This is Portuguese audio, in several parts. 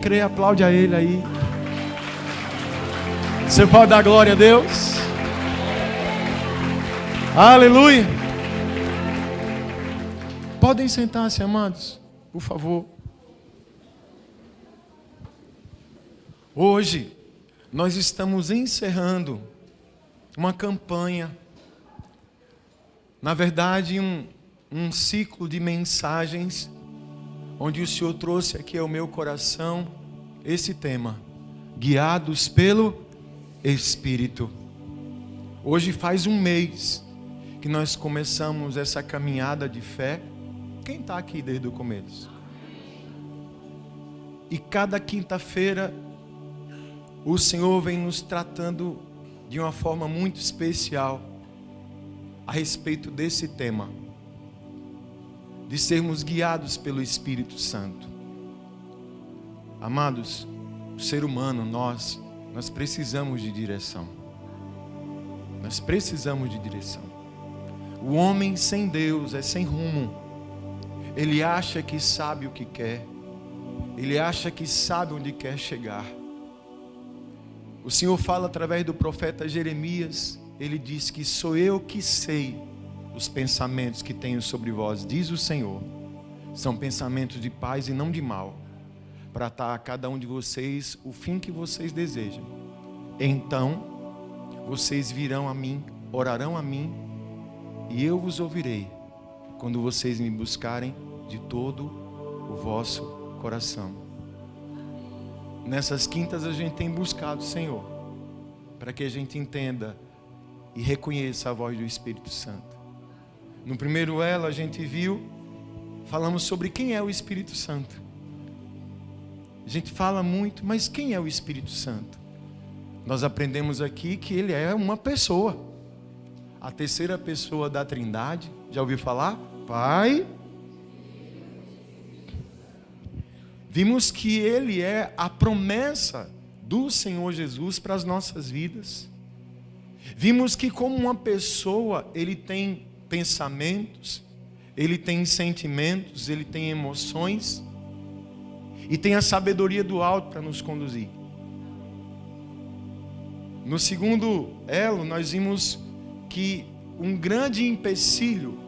Crê, aplaude a Ele aí. Você pode dar glória a Deus? Aleluia! Podem sentar-se, amados, por favor. Hoje, nós estamos encerrando uma campanha, na verdade, um ciclo de mensagens, onde o Senhor trouxe aqui ao meu coração esse tema: guiados pelo Espírito. Hoje faz um mês que nós começamos essa caminhada de fé. Quem está aqui desde o começo? E cada quinta-feira o Senhor vem nos tratando de uma forma muito especial a respeito desse tema, de sermos guiados pelo Espírito Santo. Amados, o ser humano, nós precisamos de direção. Nós precisamos de direção. O homem sem Deus é sem rumo. Ele acha que sabe o que quer. Ele acha que sabe onde quer chegar. O Senhor fala através do profeta Jeremias. Ele diz que sou eu que sei os pensamentos que tenho sobre vós, diz o Senhor. São pensamentos de paz e não de mal, para dar a cada um de vocês o fim que vocês desejam. Então vocês virão a mim, orarão a mim, e eu vos ouvirei, quando vocês me buscarem de todo o vosso coração. Nessas quintas a gente tem buscado o Senhor, para que a gente entenda e reconheça a voz do Espírito Santo. No primeiro elo a gente falamos sobre quem é o Espírito Santo. A gente fala muito, mas quem é o Espírito Santo? Nós aprendemos aqui que ele é uma pessoa, a terceira pessoa da Trindade. Já ouviu falar? Pai. Vimos que ele é a promessa do Senhor Jesus para as nossas vidas. Vimos que como uma pessoa, ele tem pensamentos, ele tem sentimentos, ele tem emoções e tem a sabedoria do alto para nos conduzir. No segundo elo, nós vimos que um grande empecilho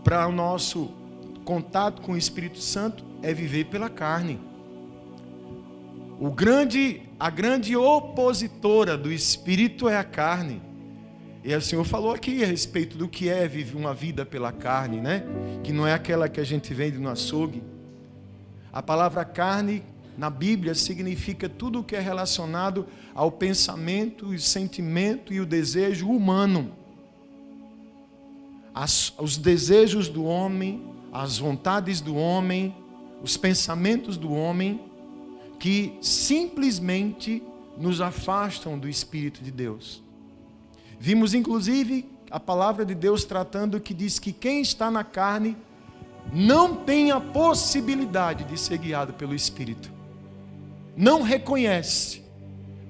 para o nosso contato com o Espírito Santo é viver pela carne. A grande opositora do Espírito é a carne. E o Senhor falou aqui a respeito do que é viver uma vida pela carne, né? Que não é aquela que a gente vende no açougue. A palavra carne na Bíblia significa tudo o que é relacionado ao pensamento, o sentimento e o desejo humano. Os desejos do homem, as vontades do homem, os pensamentos do homem, que simplesmente nos afastam do Espírito de Deus. Vimos inclusive a palavra de Deus tratando que diz que quem está na carne não tem a possibilidade de ser guiado pelo Espírito. Não reconhece,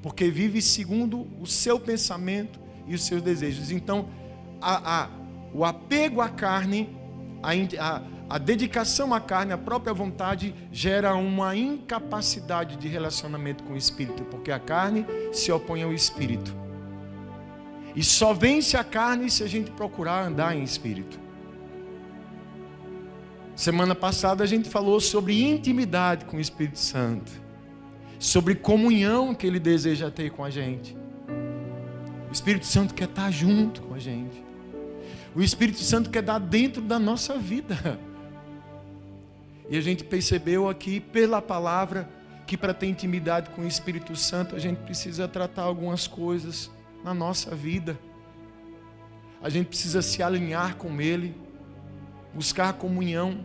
porque vive segundo o seu pensamento e os seus desejos. Então, o apego à carne, a dedicação à carne, a própria vontade, gera uma incapacidade de relacionamento com o Espírito, porque a carne se opõe ao Espírito. E só vence a carne se a gente procurar andar em Espírito. Semana passada a gente falou sobre intimidade com o Espírito Santo, sobre comunhão que Ele deseja ter com a gente. O Espírito Santo quer estar junto com a gente. O Espírito Santo quer dar dentro da nossa vida. E a gente percebeu aqui pela palavra que para ter intimidade com o Espírito Santo a gente precisa tratar algumas coisas na nossa vida. A gente precisa se alinhar com Ele, buscar comunhão,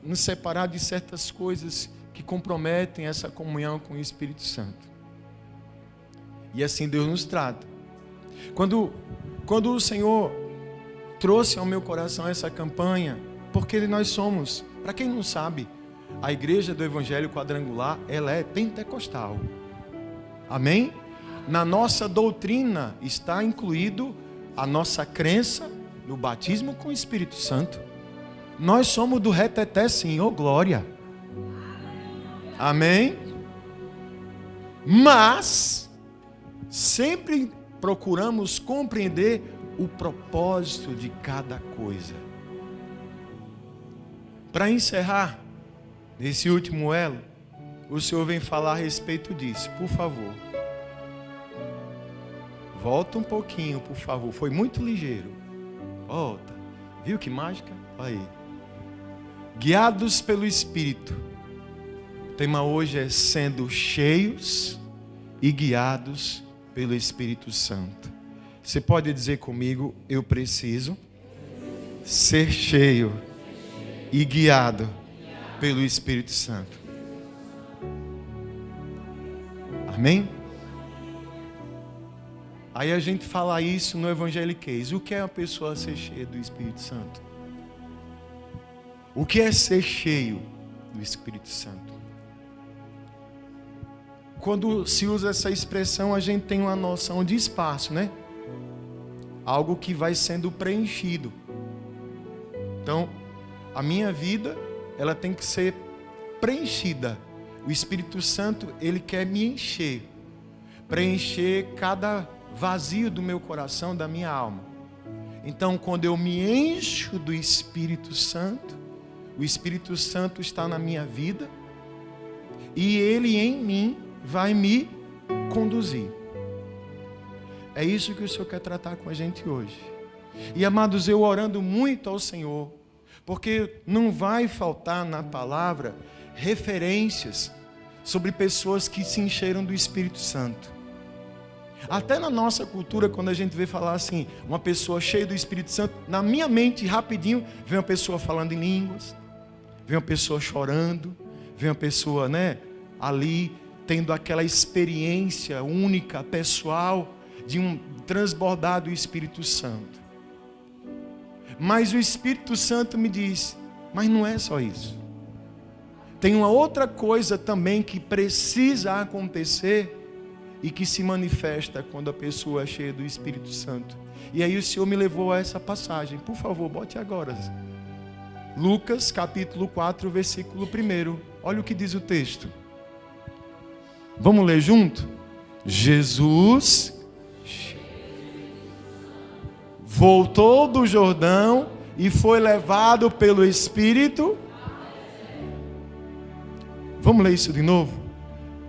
nos separar de certas coisas que comprometem essa comunhão com o Espírito Santo. E assim Deus nos trata. Quando o Senhor trouxe ao meu coração essa campanha, porque nós somos, para quem não sabe, a Igreja do Evangelho Quadrangular, ela é pentecostal. Amém? Na nossa doutrina está incluído a nossa crença no batismo com o Espírito Santo. Nós somos do reteté sim, ô glória. Amém? Mas sempre procuramos compreender o propósito de cada coisa. Para encerrar, nesse último elo, o Senhor vem falar a respeito disso. Por favor, volta um pouquinho, por favor. Foi muito ligeiro. Volta. Viu que mágica? Olha aí. Guiados pelo Espírito. O tema hoje é sendo cheios e guiados pelo Espírito Santo. Você pode dizer comigo: eu preciso ser cheio e guiado pelo Espírito Santo. Amém? Aí a gente fala isso no evangeliquez. O que é uma pessoa ser cheia do Espírito Santo? O que é ser cheio do Espírito Santo? Quando se usa essa expressão, a gente tem uma noção de espaço, né? Algo que vai sendo preenchido. Então, a minha vida, ela tem que ser preenchida. O Espírito Santo, ele quer me encher. Preencher cada vazio do meu coração, da minha alma. Então, quando eu me encho do Espírito Santo, o Espírito Santo está na minha vida e ele em mim vai me conduzir. É isso que o Senhor quer tratar com a gente hoje. E amados, eu orando muito ao Senhor, porque não vai faltar na palavra referências sobre pessoas que se encheram do Espírito Santo. Até na nossa cultura, quando a gente vê falar assim, uma pessoa cheia do Espírito Santo, na minha mente, rapidinho, vem uma pessoa falando em línguas, vem uma pessoa chorando, vem uma pessoa, ali, tendo aquela experiência única, pessoal, de um transbordar do Espírito Santo. Mas o Espírito Santo me diz, mas não é só isso. Tem uma outra coisa também que precisa acontecer e que se manifesta quando a pessoa é cheia do Espírito Santo. E aí o Senhor me levou a essa passagem. Por favor, bote agora. Lucas capítulo 4, versículo 1. Olha o que diz o texto. Vamos ler junto? Jesus voltou do Jordão e foi levado pelo Espírito. Vamos ler isso de novo?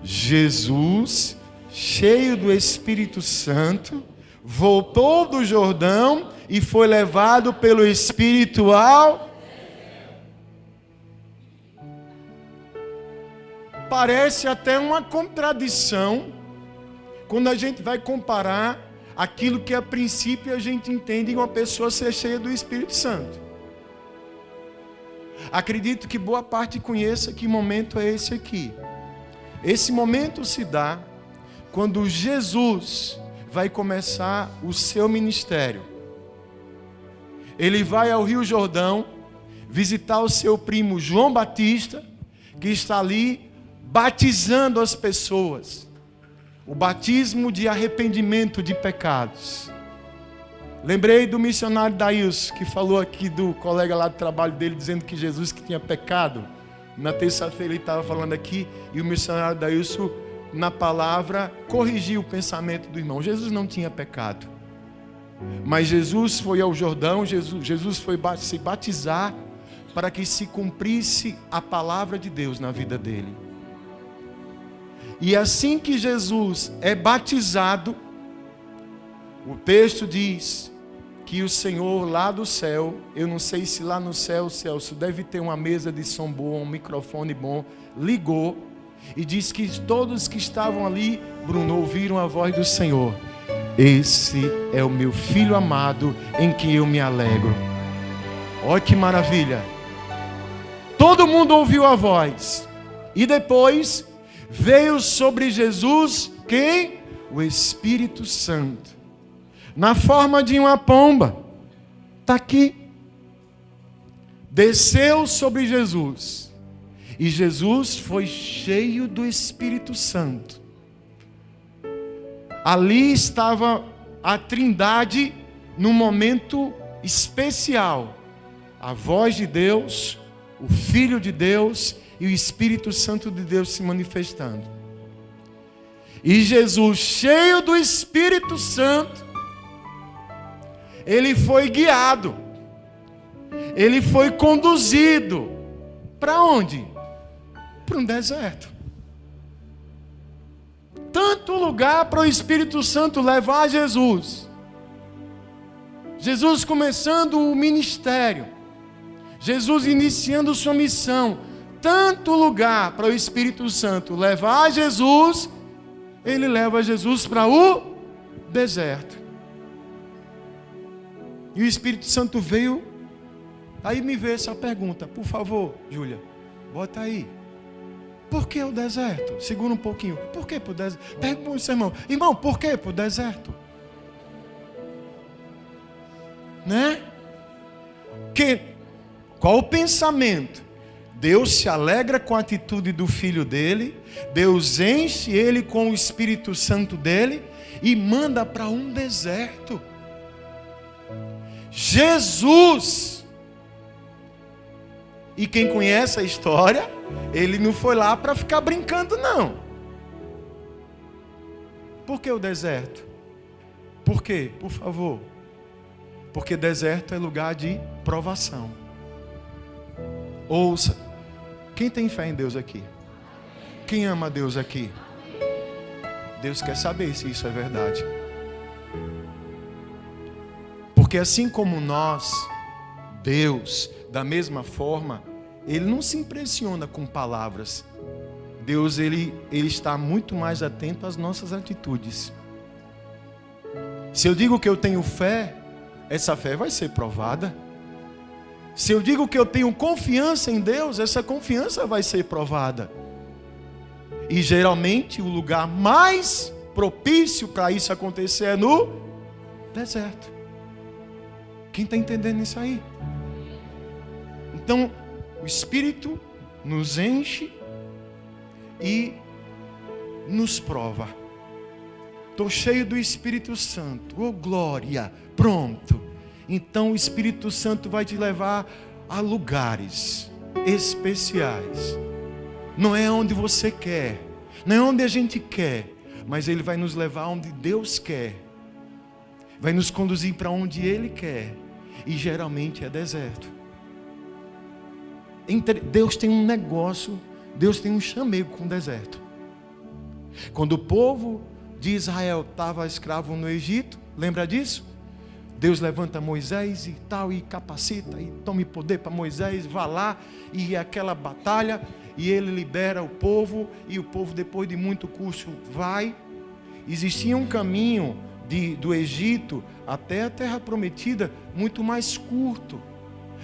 Jesus, cheio do Espírito Santo, voltou do Jordão e foi levado pelo Espírito ao... Parece até uma contradição quando a gente vai comparar aquilo que a princípio a gente entende em uma pessoa ser cheia do Espírito Santo. Acredito que boa parte conheça que momento é esse aqui. Esse momento se dá quando Jesus vai começar o seu ministério. Ele vai ao Rio Jordão visitar o seu primo João Batista, que está ali batizando as pessoas. O batismo de arrependimento de pecados. Lembrei do missionário Daílson, que falou aqui do colega lá do trabalho dele, dizendo que Jesus que tinha pecado. Na terça-feira ele estava falando aqui, e o missionário Daílson, na palavra, corrigiu o pensamento do irmão. Jesus não tinha pecado. Mas Jesus foi ao Jordão, Jesus foi se batizar para que se cumprisse a palavra de Deus na vida dele. E assim que Jesus é batizado, o texto diz que o Senhor lá do céu, eu não sei se lá no céu, Celso, deve ter uma mesa de som bom, um microfone bom, ligou e disse que todos que estavam ali, Bruno, ouviram a voz do Senhor. Esse é o meu filho amado em que eu me alegro. Olha que maravilha. Todo mundo ouviu a voz. E depois veio sobre Jesus quem? O Espírito Santo. Na forma de uma pomba. Está aqui. Desceu sobre Jesus. E Jesus foi cheio do Espírito Santo. Ali estava a Trindade num momento especial. A voz de Deus, o Filho de Deus e o Espírito Santo de Deus se manifestando. E Jesus, cheio do Espírito Santo, ele foi guiado, ele foi conduzido para onde? Para um deserto. Tanto lugar para o Espírito Santo levar Jesus. Jesus começando o ministério, Jesus iniciando sua missão. Tanto lugar para o Espírito Santo levar Jesus, ele leva Jesus para o deserto. E o Espírito Santo veio. Aí me veio essa pergunta, por favor, Júlia, bota aí. Por que o deserto? Segura um pouquinho. Por que para o deserto? Pega para o seu irmão, por que para o deserto? Né? Qual o pensamento? Deus se alegra com a atitude do filho dele, Deus enche ele com o Espírito Santo dele e manda para um deserto. Jesus, e quem conhece a história, ele não foi lá para ficar brincando, não. Por que o deserto? Por quê? Por favor. Porque deserto é lugar de provação. Ouça, quem tem fé em Deus aqui? Quem ama a Deus aqui? Deus quer saber se isso é verdade. Porque assim como nós, Deus, da mesma forma, Ele não se impressiona com palavras. Deus, Ele está muito mais atento às nossas atitudes. Se eu digo que eu tenho fé, essa fé vai ser provada. Se eu digo que eu tenho confiança em Deus, essa confiança vai ser provada. E geralmente o lugar mais propício para isso acontecer é no deserto. Quem está entendendo isso aí? Então, o Espírito nos enche e nos prova. Estou cheio do Espírito Santo. Oh, glória! Pronto. Então o Espírito Santo vai te levar a lugares especiais. Não é onde você quer, não é onde a gente quer, mas Ele vai nos levar onde Deus quer. Vai nos conduzir para onde Ele quer. E geralmente é deserto. Deus tem um negócio, Deus tem um chamego com o deserto. Quando o povo de Israel estava escravo no Egito, lembra disso? Deus levanta Moisés e tal, e capacita, e tome poder para Moisés, vá lá, e aquela batalha, e ele libera o povo, e o povo depois de muito custo vai. Existia um caminho do Egito até a terra prometida muito mais curto,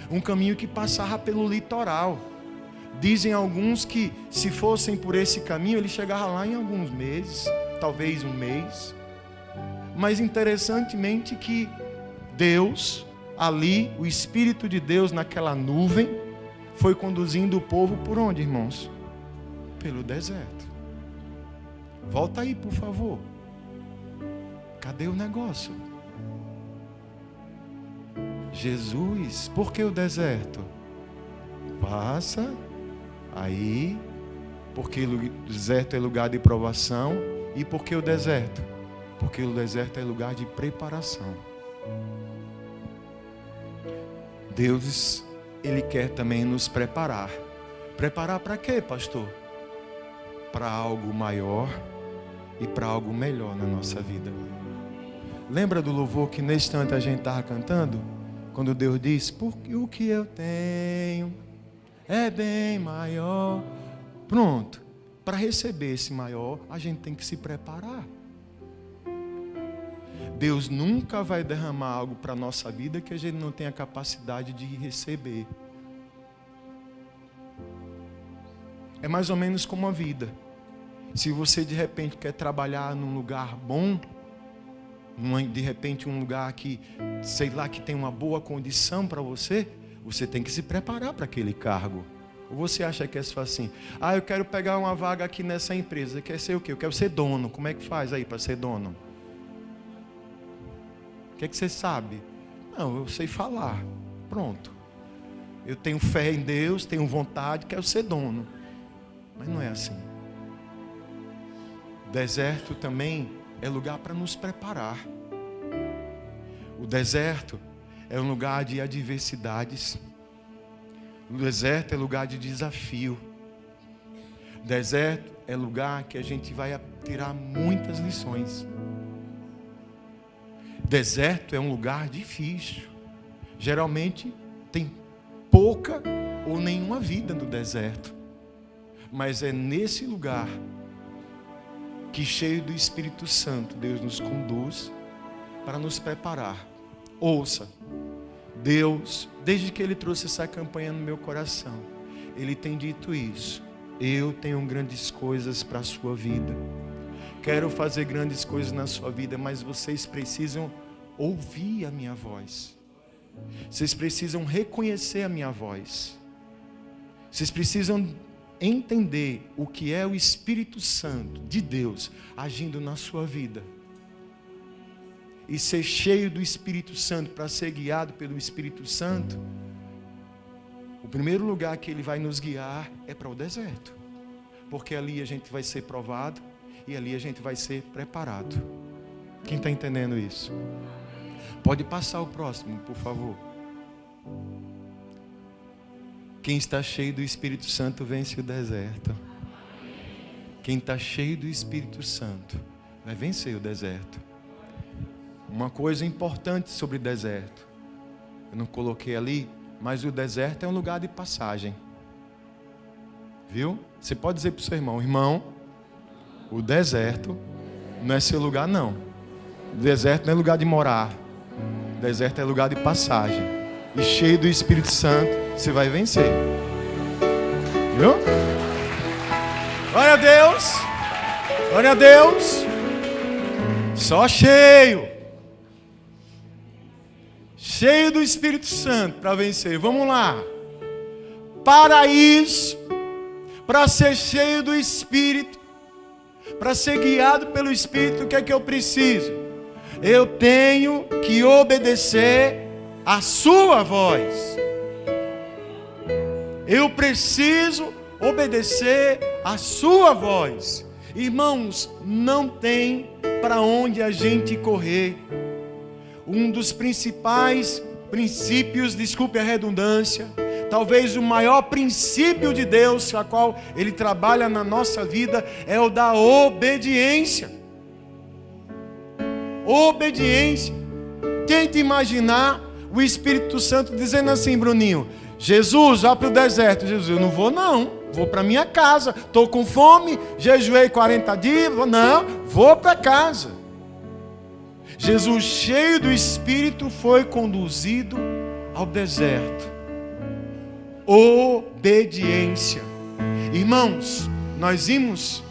um caminho que passava pelo litoral. Dizem alguns que se fossem por esse caminho, ele chegava lá em alguns meses, talvez um mês. Mas interessantemente que Deus, ali, o Espírito de Deus naquela nuvem, foi conduzindo o povo por onde, irmãos? Pelo deserto. Volta aí, por favor. Cadê o negócio? Jesus, por que o deserto? Passa aí, porque o deserto é lugar de provação. E por que o deserto? Porque o deserto é lugar de preparação. Deus, Ele quer também nos preparar. Preparar para quê, pastor? Para algo maior e para algo melhor na nossa vida. Lembra do louvor que nesse instante a gente estava cantando? Quando Deus diz, porque o que eu tenho é bem maior. Pronto, para receber esse maior, a gente tem que se preparar. Deus nunca vai derramar algo para a nossa vida que a gente não tenha capacidade de receber. É mais ou menos como a vida. Se você de repente quer trabalhar num lugar bom, de repente um lugar que, sei lá, que tem uma boa condição para você, você tem que se preparar para aquele cargo. Ou você acha que é só assim? Eu quero pegar uma vaga aqui nessa empresa. Quer ser o quê? Eu quero ser dono. Como é que faz aí para ser dono? O que é que você sabe? Não, eu sei falar. Pronto. Eu tenho fé em Deus, tenho vontade, quero ser dono. Mas não é assim. Deserto também é lugar para nos preparar. O deserto é um lugar de adversidades. O deserto é lugar de desafio. O deserto é lugar que a gente vai tirar muitas lições. Deserto é um lugar difícil. Geralmente tem pouca ou nenhuma vida no deserto. Mas é nesse lugar que, cheio do Espírito Santo, Deus nos conduz para nos preparar. Ouça, Deus, desde que Ele trouxe essa campanha no meu coração, Ele tem dito isso: eu tenho grandes coisas para a sua vida. Quero fazer grandes coisas na sua vida, mas vocês precisam ouvir a minha voz. Vocês precisam reconhecer a minha voz. Vocês precisam entender o que é o Espírito Santo de Deus agindo na sua vida. E ser cheio do Espírito Santo, para ser guiado pelo Espírito Santo, o primeiro lugar que Ele vai nos guiar é para o deserto. Porque ali a gente vai ser provado e ali a gente vai ser preparado. Quem está entendendo isso? Pode passar o próximo, por favor. Quem está cheio do Espírito Santo vence o deserto. Quem está cheio do Espírito Santo vai vencer o deserto. Uma coisa importante sobre deserto, eu não coloquei ali, mas o deserto é um lugar de passagem. Viu? Você pode dizer para o seu irmão: irmão, o deserto não é seu lugar não. O deserto não é lugar de morar. O deserto é lugar de passagem. E cheio do Espírito Santo, você vai vencer. Viu? Glória a Deus. Glória a Deus. Só cheio. Cheio do Espírito Santo para vencer. Vamos lá. Para isso, para ser cheio do Espírito, para ser guiado pelo Espírito, o que é que eu preciso? Eu tenho que obedecer a sua voz. Eu preciso obedecer a sua voz. Irmãos, não tem para onde a gente correr. Um dos principais princípios, desculpe a redundância, talvez o maior princípio de Deus, a qual Ele trabalha na nossa vida, é o da obediência. Obediência. Tente imaginar o Espírito Santo dizendo assim: Bruninho, Jesus, vá para o deserto. Jesus, eu não vou não, vou para minha casa, estou com fome, jejuei 40 dias, não, vou para casa. Jesus, cheio do Espírito, foi conduzido ao deserto. Obediência. Irmãos, nós vimos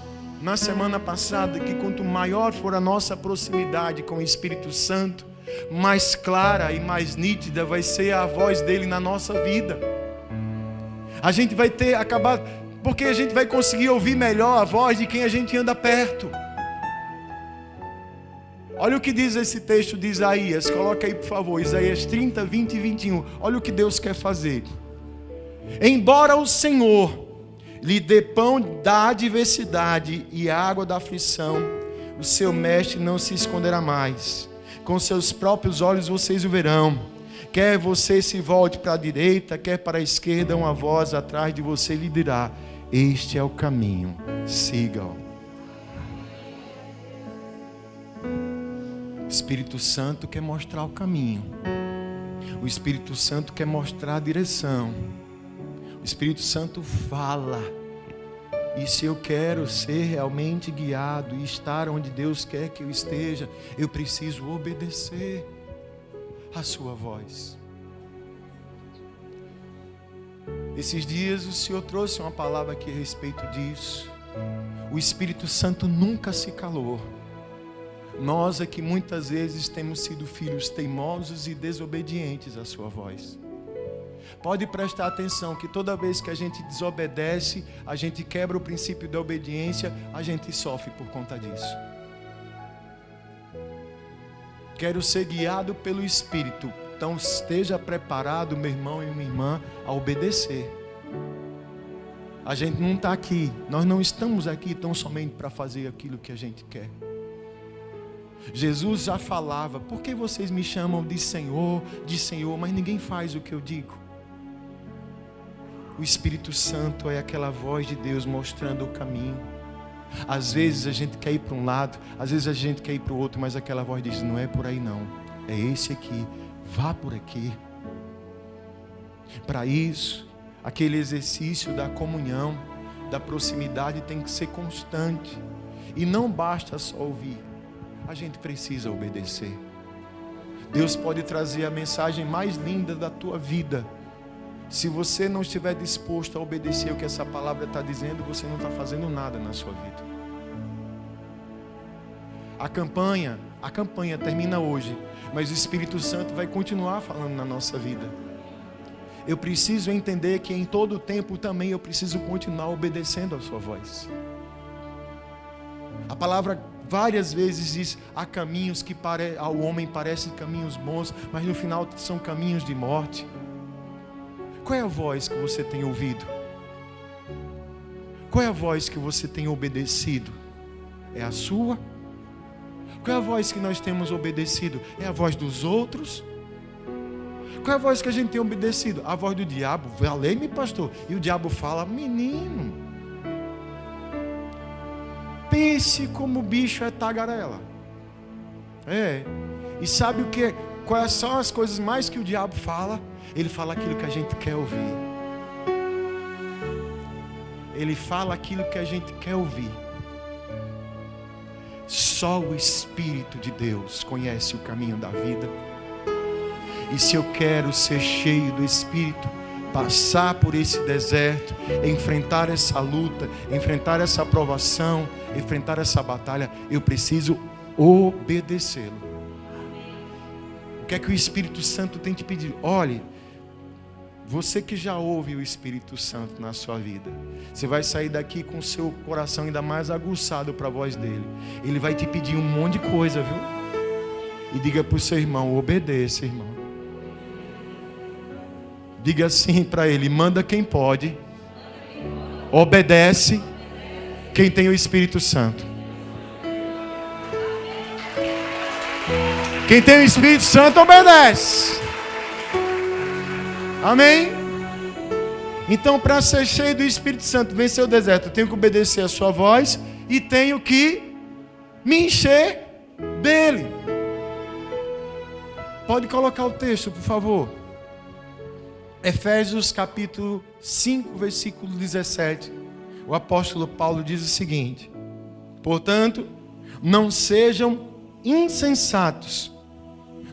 na semana passada que quanto maior for a nossa proximidade com o Espírito Santo, mais clara e mais nítida vai ser a voz dele na nossa vida. A gente vai porque a gente vai conseguir ouvir melhor a voz de quem a gente anda perto. Olha o que diz esse texto de Isaías. Coloca aí, por favor, Isaías 30, 20 e 21. Olha o que Deus quer fazer. Embora o Senhor lhe dê pão da adversidade e água da aflição, o seu mestre não se esconderá mais. Com seus próprios olhos vocês o verão. Quer você se volte para a direita, quer para a esquerda, uma voz atrás de você lhe dirá: este é o caminho, siga-o. O Espírito Santo quer mostrar o caminho. O Espírito Santo quer mostrar a direção. O Espírito Santo fala. E se eu quero ser realmente guiado e estar onde Deus quer que eu esteja, eu preciso obedecer a sua voz. Esses dias o Senhor trouxe uma palavra aqui a respeito disso. O Espírito Santo nunca se calou. Nós é que muitas vezes temos sido filhos teimosos e desobedientes à sua voz. Pode prestar atenção que toda vez que a gente desobedece, a gente quebra o princípio da obediência, a gente sofre por conta disso. Quero ser guiado pelo Espírito, então esteja preparado, meu irmão e minha irmã, a obedecer. A gente não está aqui, nós não estamos aqui tão somente para fazer aquilo que a gente quer. Jesus já falava: por que vocês me chamam de Senhor, mas ninguém faz o que eu digo? O Espírito Santo é aquela voz de Deus mostrando o caminho. Às vezes a gente quer ir para um lado, às vezes a gente quer ir para o outro, mas aquela voz diz: não é por aí não, é esse aqui, vá por aqui. Para isso, aquele exercício da comunhão, da proximidade tem que ser constante. E não basta só ouvir, a gente precisa obedecer. Deus pode trazer a mensagem mais linda da tua vida. Se você não estiver disposto a obedecer o que essa palavra está dizendo, você não está fazendo nada na sua vida. A campanha termina hoje, mas o Espírito Santo vai continuar falando na nossa vida. Eu preciso entender que em todo o tempo também eu preciso continuar obedecendo a sua voz. A palavra várias vezes diz: há caminhos que ao homem parecem caminhos bons, mas no final são caminhos de morte. Qual é a voz que você tem ouvido? Qual é a voz que você tem obedecido? É a sua? Qual é a voz que nós temos obedecido? É a voz dos outros? Qual é a voz que a gente tem obedecido? A voz do diabo. Valei-me, pastor. E o diabo fala: menino, pense como o bicho é tagarela. E sabe o que? Quais são as coisas mais que o diabo fala? Ele fala aquilo que a gente quer ouvir. Ele fala aquilo que a gente quer ouvir. Só o Espírito de Deus conhece o caminho da vida. E se eu quero ser cheio do Espírito, passar por esse deserto, enfrentar essa luta, enfrentar essa provação, enfrentar essa batalha, eu preciso obedecê-lo. O que é que o Espírito Santo tem te pedido? Olhe, você que já ouve o Espírito Santo na sua vida, você vai sair daqui com o seu coração ainda mais aguçado para a voz dele. Ele vai te pedir um monte de coisa, viu? E diga para o seu irmão: obedeça, irmão. Diga assim para ele: manda quem pode, obedece quem tem o Espírito Santo. Quem tem o Espírito Santo obedece. Amém? Então, para ser cheio do Espírito Santo, vencer o deserto, eu tenho que obedecer a sua voz e tenho que me encher dele. Pode colocar o texto, por favor. Efésios capítulo 5, versículo 17. O apóstolo Paulo diz o seguinte: portanto, não sejam insensatos,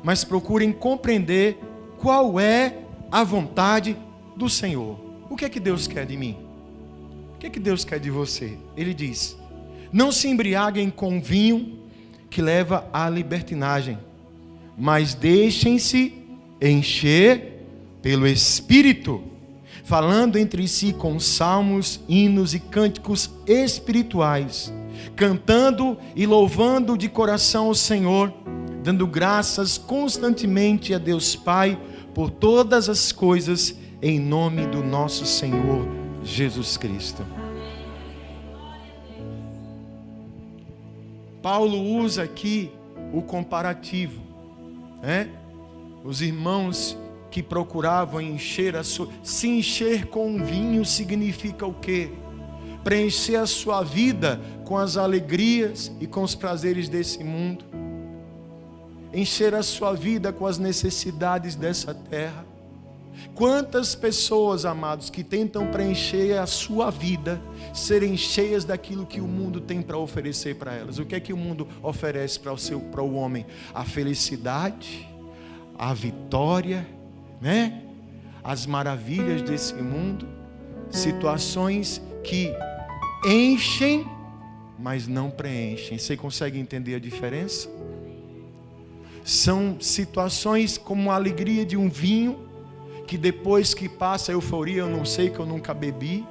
mas procurem compreender qual é a vontade do Senhor. O que é que Deus quer de mim? O que é que Deus quer de você? Ele diz: não se embriaguem com vinho que leva à libertinagem, mas deixem-se encher pelo Espírito, falando entre si com salmos, hinos e cânticos espirituais, cantando e louvando de coração o Senhor, dando graças constantemente a Deus Pai por todas as coisas, em nome do nosso Senhor Jesus Cristo. Paulo usa aqui o comparativo, Os irmãos que procuravam encher se encher com vinho significa o quê? Preencher a sua vida com as alegrias e com os prazeres desse mundo. Encher a sua vida com as necessidades dessa terra. Quantas pessoas, amados, que tentam preencher a sua vida, serem cheias daquilo que o mundo tem para oferecer para elas. O que é que o mundo oferece para o homem? A felicidade, a vitória, as maravilhas desse mundo. Situações que enchem, mas não preenchem. Você consegue entender a diferença? São situações como a alegria de um vinho, que depois que passa a euforia, eu não sei, que eu nunca bebi,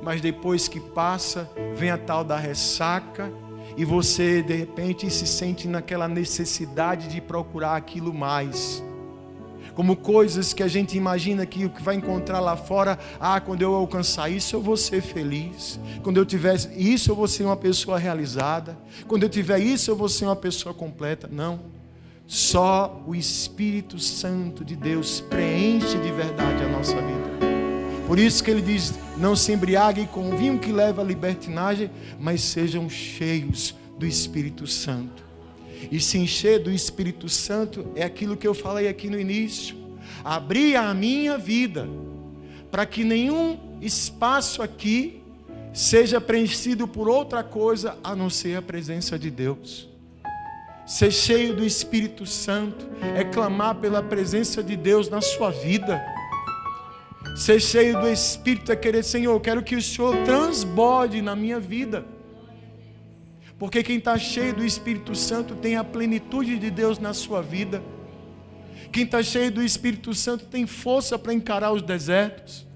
mas depois que passa, vem a tal da ressaca, e você de repente se sente naquela necessidade de procurar aquilo mais. como coisas que a gente imagina que o que vai encontrar lá fora, quando eu alcançar isso eu vou ser feliz, quando eu tiver isso eu vou ser uma pessoa realizada, quando eu tiver isso eu vou ser uma pessoa completa. Não, só o Espírito Santo de Deus preenche de verdade a nossa vida. Por isso que ele diz, não se embriaguem com o vinho que leva à libertinagem, mas sejam cheios do Espírito Santo. E se encher do Espírito Santo é aquilo que eu falei aqui no início. Abrir a minha vida para que nenhum espaço aqui seja preenchido por outra coisa a não ser a presença de Deus. Ser cheio do Espírito Santo é clamar pela presença de Deus na sua vida. Ser cheio do Espírito é querer, Senhor, eu quero que o Senhor transborde na minha vida. Porque quem está cheio do Espírito Santo tem a plenitude de Deus na sua vida. Quem está cheio do Espírito Santo tem força para encarar os desertos.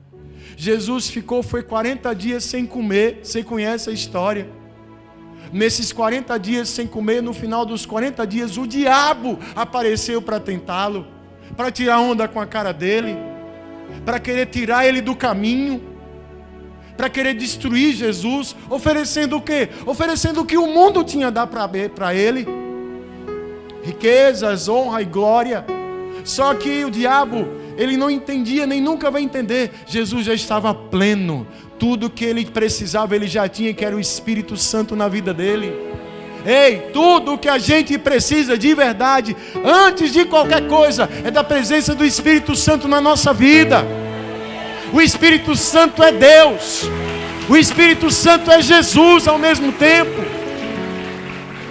Jesus foi 40 dias sem comer, você conhece a história. Nesses 40 dias sem comer, no final dos 40 dias, o diabo apareceu para tentá-lo, para tirar onda com a cara dele, para querer tirar ele do caminho, para querer destruir Jesus, oferecendo o quê? Oferecendo o que o mundo tinha a dar para ele. Riquezas, honra e glória. Só que o diabo, ele não entendia, nem nunca vai entender. Jesus já estava pleno. Tudo que ele precisava, ele já tinha, que era o Espírito Santo na vida dele. Ei, tudo o que a gente precisa de verdade, antes de qualquer coisa, é da presença do Espírito Santo na nossa vida. O Espírito Santo é Deus. O Espírito Santo é Jesus ao mesmo tempo.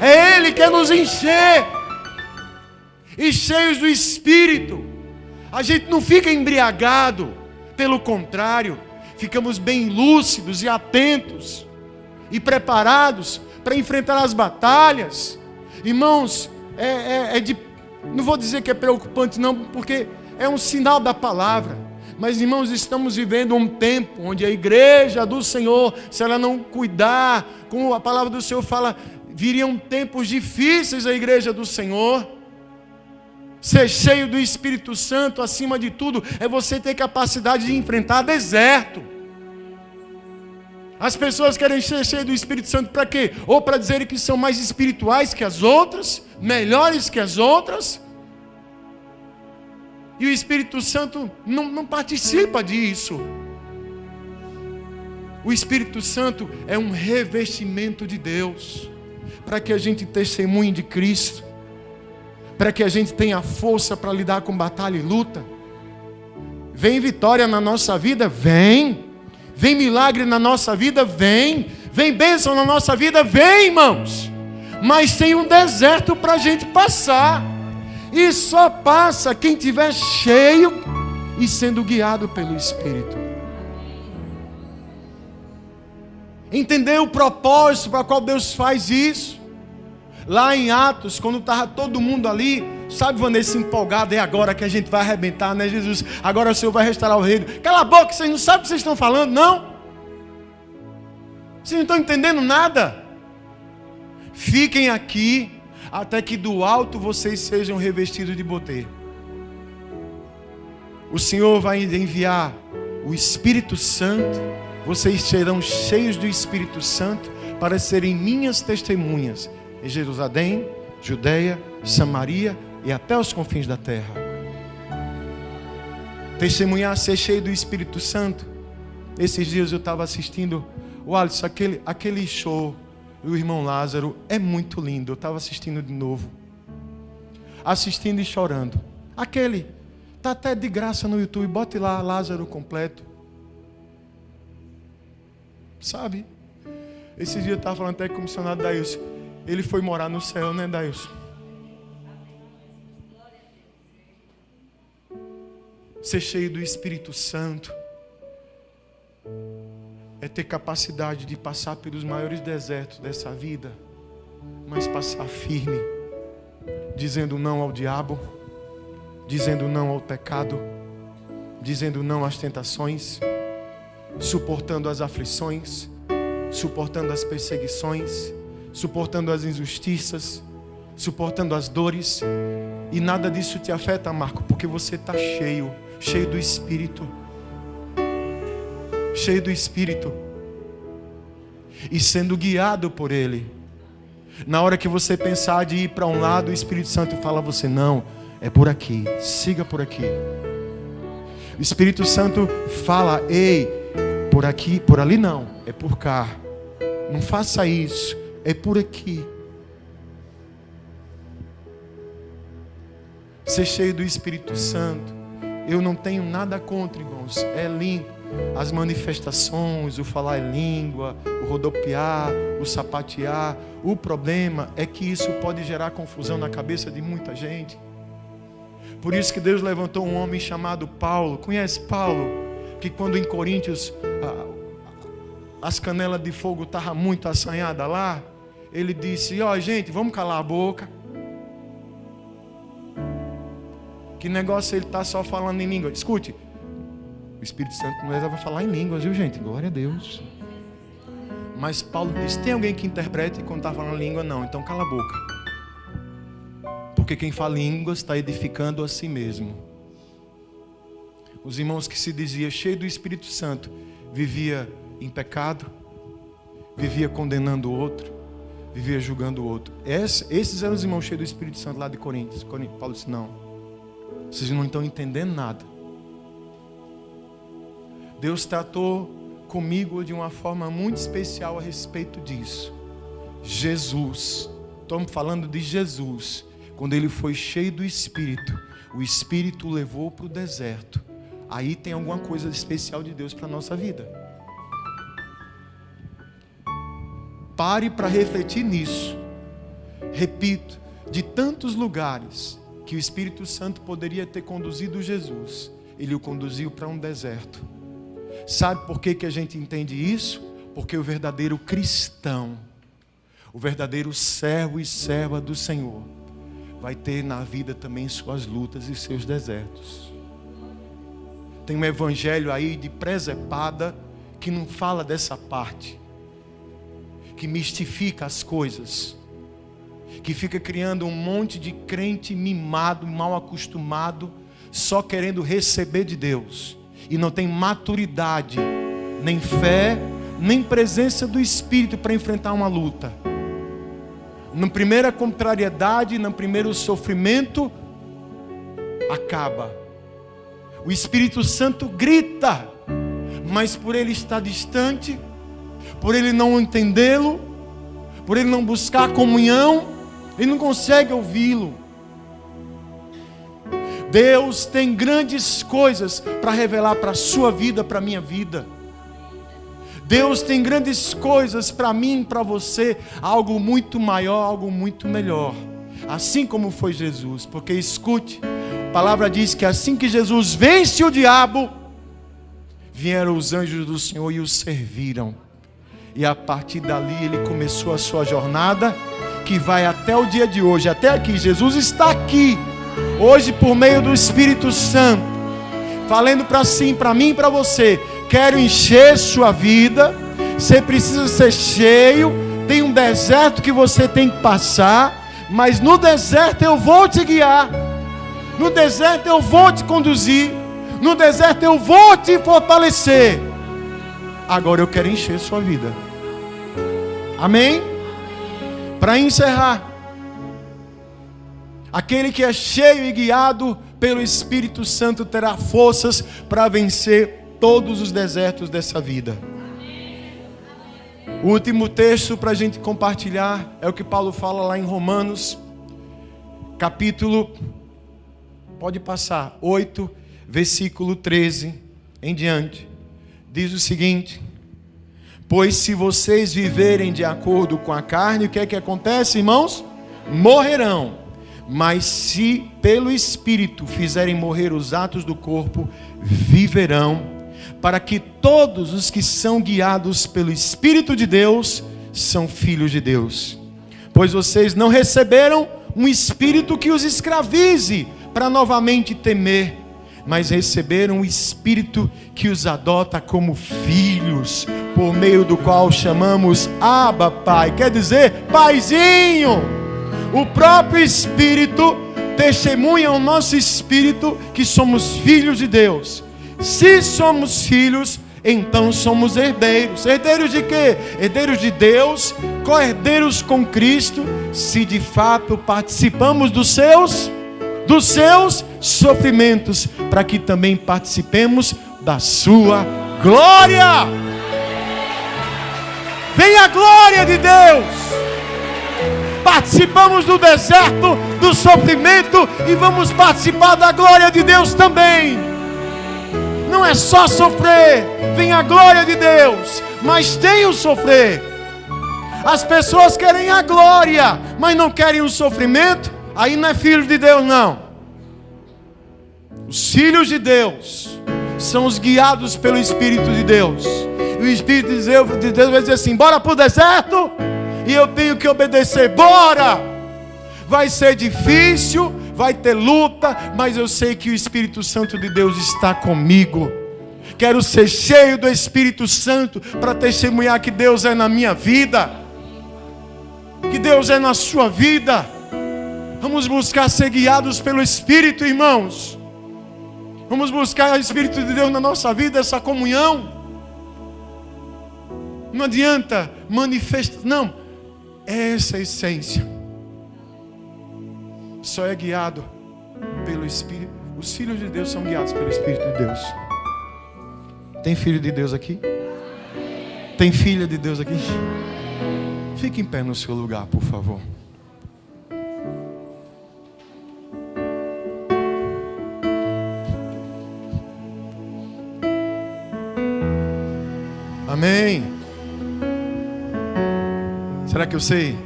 É Ele que quer nos encher. E cheios do Espírito, a gente não fica embriagado. Pelo contrário, ficamos bem lúcidos e atentos e preparados para enfrentar as batalhas. Irmãos, não vou dizer que é preocupante não, porque é um sinal da palavra. Mas, irmãos, estamos vivendo um tempo onde a igreja do Senhor, se ela não cuidar, como a palavra do Senhor fala, viriam tempos difíceis à igreja do Senhor. Ser cheio do Espírito Santo, acima de tudo, é você ter capacidade de enfrentar deserto. As pessoas querem ser cheias do Espírito Santo para quê? Ou para dizerem que são mais espirituais que as outras, melhores que as outras. E o Espírito Santo não participa disso. O Espírito Santo é um revestimento de Deus, para que a gente testemunhe de Cristo, para que a gente tenha força para lidar com batalha e luta. Vem vitória na nossa vida? Vem. Vem milagre na nossa vida? Vem. Vem bênção na nossa vida? Vem, irmãos. Mas tem um deserto para a gente passar. E só passa quem estiver cheio e sendo guiado pelo Espírito. Entender o propósito para qual Deus faz isso. Lá em Atos, quando estava todo mundo ali, sabe, Vanessa, empolgado, é agora que a gente vai arrebentar, né, Jesus? Agora o Senhor vai restaurar o reino. Cala a boca, vocês não sabem o que vocês estão falando, não? Vocês não estão entendendo nada? Fiquem aqui até que do alto vocês sejam revestidos de poder. O Senhor vai enviar o Espírito Santo, vocês serão cheios do Espírito Santo para serem minhas testemunhas em Jerusalém, Judeia, Samaria e até os confins da terra. Testemunhar, ser cheio do Espírito Santo. Esses dias eu estava assistindo, o Alisson, aquele show do irmão Lázaro é muito lindo. Eu estava assistindo de novo, assistindo e chorando. Aquele está até de graça no YouTube, bote lá Lázaro completo. Sabe, esse dia eu estava falando até com o missionário Dailson. Ele foi morar no céu, né, Dailson? Ser cheio do Espírito Santo é ter capacidade de passar pelos maiores desertos dessa vida, mas passar firme, dizendo não ao diabo, dizendo não ao pecado, dizendo não às tentações, suportando as aflições, suportando as perseguições, suportando as injustiças, suportando as dores, e nada disso te afeta, Marco, porque você está cheio do Espírito. Cheio do Espírito. E sendo guiado por Ele. Na hora que você pensar de ir para um lado, o Espírito Santo fala a você: não, é por aqui, siga por aqui. O Espírito Santo fala: ei, por aqui, por ali não, é por cá. Não faça isso, é por aqui. Ser cheio do Espírito Santo, eu não tenho nada contra, irmãos. É lindo. As manifestações, o falar em língua, o rodopiar, o sapatear. O problema é que isso pode gerar confusão na cabeça de muita gente. Por isso que Deus levantou um homem chamado Paulo. Conhece Paulo? Que quando em Coríntios as canelas de fogo estavam muito assanhadas lá, ele disse: ó, gente, vamos calar a boca. Que negócio ele está só falando em língua. Escute, o Espírito Santo não vai falar em línguas, viu, gente? Glória a Deus. Mas Paulo disse: tem alguém que interprete quando está falando língua? Não, então cala a boca. Porque quem fala em línguas está edificando a si mesmo. Os irmãos que se dizia cheio do Espírito Santo vivia em pecado, vivia condenando o outro, vivia julgando o outro. Esses eram os irmãos cheios do Espírito Santo lá de Coríntios. Paulo disse: não, vocês não estão entendendo nada. Deus tratou comigo de uma forma muito especial a respeito disso. Jesus, estamos falando de Jesus, quando ele foi cheio do Espírito, o Espírito o levou para o deserto. Aí tem alguma coisa especial de Deus para a nossa vida. Pare para refletir nisso. Repito, de tantos lugares que o Espírito Santo poderia ter conduzido Jesus, ele o conduziu para um deserto. Sabe por que a gente entende isso? Porque o verdadeiro cristão, o verdadeiro servo e serva do Senhor, vai ter na vida também suas lutas e seus desertos. Tem um evangelho aí de presepada que não fala dessa parte, que mistifica as coisas, que fica criando um monte de crente mimado, mal acostumado, só querendo receber de Deus, e não tem maturidade, nem fé, nem presença do Espírito para enfrentar uma luta. Na primeira contrariedade, no primeiro sofrimento, acaba. O Espírito Santo grita, mas por ele estar distante, por ele não entendê-lo, por ele não buscar comunhão, ele não consegue ouvi-lo. Deus tem grandes coisas para revelar para a sua vida, para a minha vida. Deus tem grandes coisas para mim, para você, algo muito maior, algo muito melhor. Assim como foi Jesus, porque escute, a palavra diz que assim que Jesus vence o diabo, vieram os anjos do Senhor e o serviram. E a partir dali ele começou a sua jornada, que vai até o dia de hoje, até aqui. Jesus está aqui, hoje por meio do Espírito Santo, falando para mim e para você: quero encher sua vida, você precisa ser cheio, tem um deserto que você tem que passar, mas no deserto eu vou te guiar, no deserto eu vou te conduzir, no deserto eu vou te fortalecer. Agora eu quero encher sua vida. Amém? Para encerrar, aquele que é cheio e guiado pelo Espírito Santo terá forças para vencer todos os desertos dessa vida. O último texto para a gente compartilhar é o que Paulo fala lá em Romanos, capítulo, pode passar, 8, versículo 13 em diante. Diz o seguinte: pois se vocês viverem de acordo com a carne, o que é que acontece, irmãos? Morrerão. Mas se pelo Espírito fizerem morrer os atos do corpo, viverão, para que todos os que são guiados pelo Espírito de Deus são filhos de Deus. Pois vocês não receberam um espírito que os escravize para novamente temer, mas receberam um Espírito que os adota como filhos, por meio do qual chamamos Abba, Pai. Quer dizer, Paizinho. O próprio Espírito testemunha ao nosso espírito que somos filhos de Deus. Se somos filhos, então somos herdeiros. Herdeiros de quê? Herdeiros de Deus, co-herdeiros com Cristo, se de fato participamos dos seus sofrimentos, para que também participemos da sua glória. Vem a glória de Deus. Participamos do deserto, do sofrimento, e vamos participar da glória de Deus também. Não é só sofrer, vem a glória de Deus, mas tem o sofrer. As pessoas querem a glória, mas não querem o sofrimento. Aí não é filho de Deus, não. Os filhos de Deus são os guiados pelo Espírito de Deus. E o Espírito de Deus vai dizer assim: bora para o deserto, e eu tenho que obedecer, bora. Vai ser difícil, vai ter luta, mas eu sei que o Espírito Santo de Deus está comigo. Quero ser cheio do Espírito Santo para testemunhar que Deus é na minha vida, que Deus é na sua vida. Vamos buscar ser guiados pelo Espírito, irmãos. Vamos buscar o Espírito de Deus na nossa vida, essa comunhão. Não adianta manifestar, não. É essa a essência. Só é guiado pelo Espírito. Os filhos de Deus são guiados pelo Espírito de Deus. Tem filho de Deus aqui? Tem filha de Deus aqui? Fique em pé no seu lugar, por favor. Amém. Será que eu sei?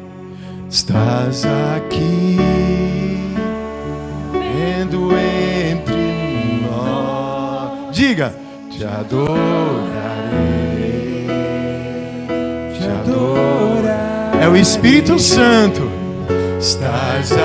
Estás aqui, vendo entre nós. Diga: te adorarei, te adorarei. É o Espírito Santo. Estás aqui.